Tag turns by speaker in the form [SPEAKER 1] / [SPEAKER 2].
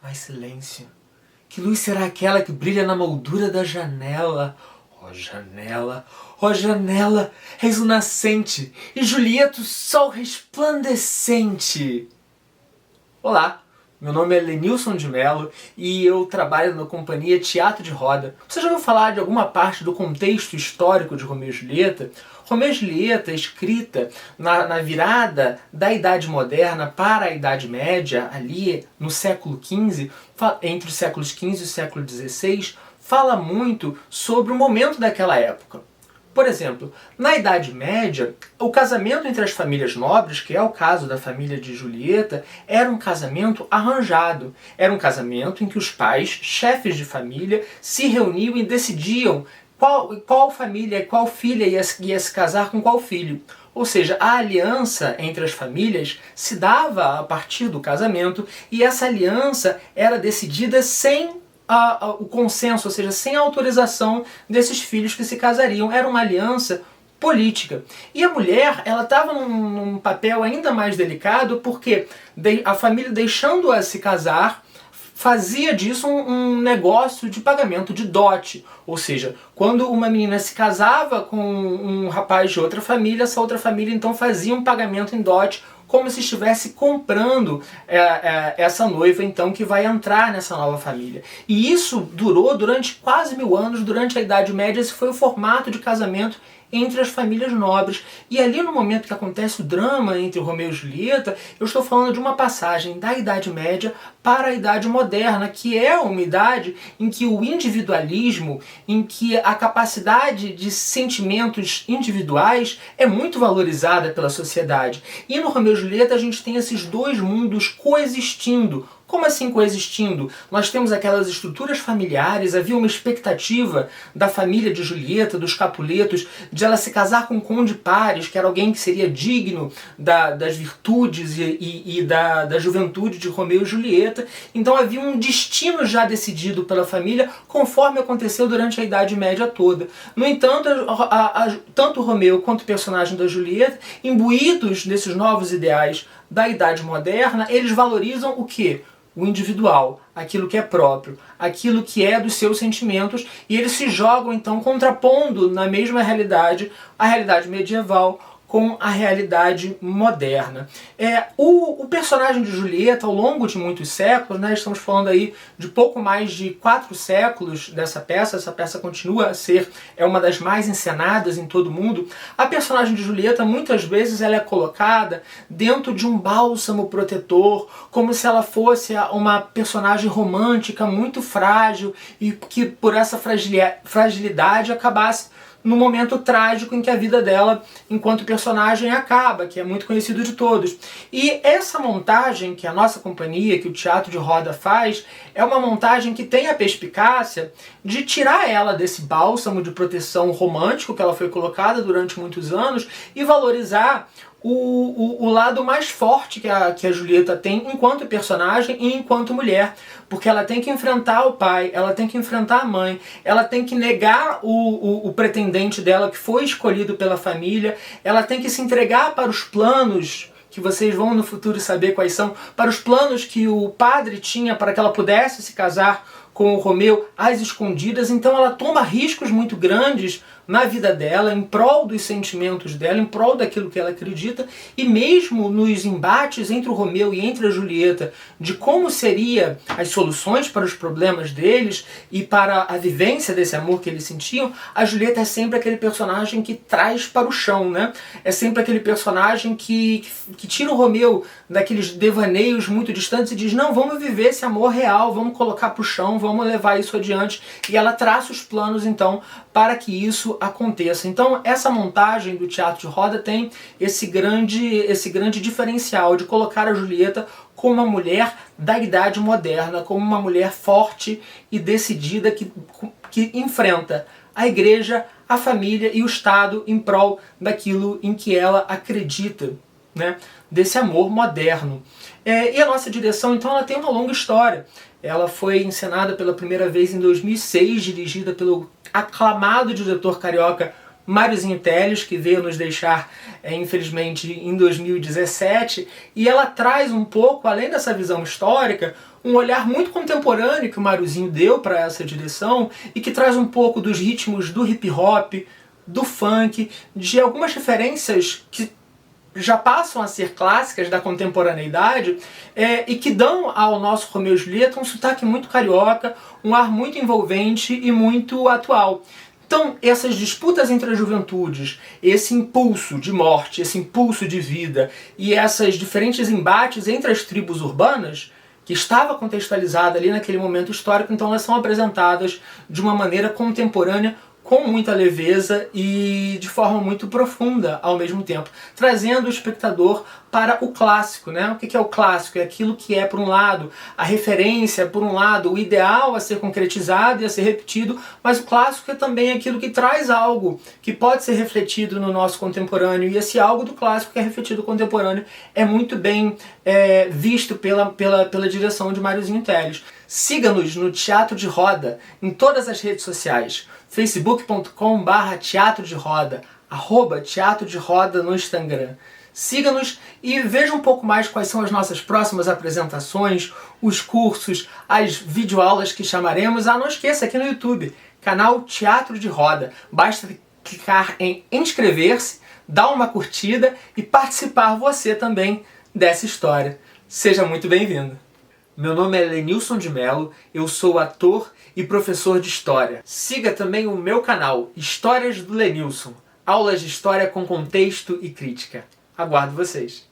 [SPEAKER 1] Ai, silêncio. Que luz será aquela que brilha na moldura da janela? Ó janela, ó janela, és o nascente, e Julieta o sol resplandecente. Olá, meu nome é Lenilson de Mello e eu trabalho na companhia Teatro de Roda. Você já ouviu falar de alguma parte do contexto histórico de Romeu e Julieta? Romeu e Julieta, escrita na virada da Idade Moderna para a Idade Média, ali no século XV, entre os séculos XV e o século XVI, fala muito sobre o momento daquela época. Por exemplo, na Idade Média, o casamento entre as famílias nobres, que é o caso da família de Julieta, era um casamento arranjado. Era um casamento em que os pais, chefes de família, se reuniam e decidiam qual família, qual filha ia se casar com qual filho. Ou seja, a aliança entre as famílias se dava a partir do casamento e essa aliança era decidida sem o consenso, ou seja, sem a autorização desses filhos que se casariam. Era uma aliança política. E a mulher, ela estava num papel ainda mais delicado porque a família, deixando-a se casar, fazia disso um negócio de pagamento de dote. Ou seja, quando uma menina se casava com um rapaz de outra família, essa outra família então fazia um pagamento em dote, como se estivesse comprando essa noiva então que vai entrar nessa nova família. E isso durou durante quase 1000 anos, durante a Idade Média. Esse foi o formato de casamento entre as famílias nobres. E ali no momento que acontece o drama entre Romeu e Julieta, eu estou falando de uma passagem da Idade Média para a Idade Moderna, que é uma idade em que o individualismo, em que a capacidade de sentimentos individuais é muito valorizada pela sociedade. E no Romeu e Julieta a gente tem esses dois mundos coexistindo. Como assim coexistindo? Nós temos aquelas estruturas familiares, havia uma expectativa da família de Julieta, dos Capuletos, de ela se casar com o Conde Paris, que era alguém que seria digno das virtudes e da juventude de Romeu e Julieta. Então havia um destino já decidido pela família, conforme aconteceu durante a Idade Média toda. No entanto, tanto Romeu quanto o personagem da Julieta, imbuídos desses novos ideais da Idade Moderna, eles valorizam o quê? O individual, aquilo que é próprio, aquilo que é dos seus sentimentos, e eles se jogam então contrapondo na mesma realidade a realidade medieval com a realidade moderna. O personagem de Julieta, ao longo de muitos séculos, né, estamos falando aí de pouco mais de 4 séculos dessa peça, essa peça continua a ser uma das mais encenadas em todo o mundo. A personagem de Julieta, muitas vezes, ela é colocada dentro de um bálsamo protetor, como se ela fosse uma personagem romântica muito frágil e que por essa fragilidade acabasse no momento trágico em que a vida dela, enquanto personagem, acaba, que é muito conhecido de todos. E essa montagem que a nossa companhia, que o Teatro de Roda faz, é uma montagem que tem a perspicácia de tirar ela desse bálsamo de proteção romântico que ela foi colocada durante muitos anos e valorizar o lado mais forte que a Julieta tem enquanto personagem e enquanto mulher, porque ela tem que enfrentar o pai, ela tem que enfrentar a mãe, ela tem que negar o pretendente dela que foi escolhido pela família, ela tem que se entregar para os planos que vocês vão no futuro saber quais são, para os planos que o padre tinha para que ela pudesse se casar com o Romeu às escondidas. Então ela toma riscos muito grandes na vida dela, em prol dos sentimentos dela, em prol daquilo que ela acredita, e mesmo nos embates entre o Romeu e entre a Julieta, de como seria as soluções para os problemas deles e para a vivência desse amor que eles sentiam, a Julieta é sempre aquele personagem que traz para o chão, né? É sempre aquele personagem que tira o Romeu daqueles devaneios muito distantes e diz, não, vamos viver esse amor real, vamos colocar para o chão, vamos levar isso adiante, e ela traça os planos então para que isso aconteça. Então essa montagem do Teatro de Roda tem esse grande diferencial de colocar a Julieta como uma mulher da Idade Moderna, como uma mulher forte e decidida que enfrenta a igreja, a família e o Estado em prol daquilo em que ela acredita, né? Desse amor moderno. E a nossa direção, então, ela tem uma longa história. Ela foi encenada pela primeira vez em 2006, dirigida pelo aclamado diretor carioca Máriozinho Telles, que veio nos deixar, infelizmente, em 2017, e ela traz um pouco, além dessa visão histórica, um olhar muito contemporâneo que o Máriozinho deu para essa direção e que traz um pouco dos ritmos do hip hop, do funk, de algumas referências que já passam a ser clássicas da contemporaneidade e que dão ao nosso Romeu e Julieta um sotaque muito carioca, um ar muito envolvente e muito atual. Então, essas disputas entre as juventudes, esse impulso de morte, esse impulso de vida e esses diferentes embates entre as tribos urbanas, que estava contextualizada ali naquele momento histórico, então elas são apresentadas de uma maneira contemporânea, com muita leveza e de forma muito profunda ao mesmo tempo, trazendo o espectador para o clássico, né? O que é o clássico? É aquilo que é, por um lado, a referência, por um lado, o ideal a ser concretizado e a ser repetido, mas o clássico é também aquilo que traz algo que pode ser refletido no nosso contemporâneo, e esse algo do clássico que é refletido no contemporâneo é muito bem visto pela direção de Máriozinho Telles. Siga-nos no Teatro de Roda, em todas as redes sociais, facebook.com/teatro de roda, @teatro de roda no Instagram. Siga-nos e veja um pouco mais quais são as nossas próximas apresentações, os cursos, as videoaulas que chamaremos. Não esqueça, aqui no YouTube, canal Teatro de Roda. Basta clicar em inscrever-se, dar uma curtida e participar você também dessa história. Seja muito bem-vindo! Meu nome é Lenilson de Mello, eu sou ator e professor de História. Siga também o meu canal, Histórias do Lenilson, aulas de história com contexto e crítica. Aguardo vocês!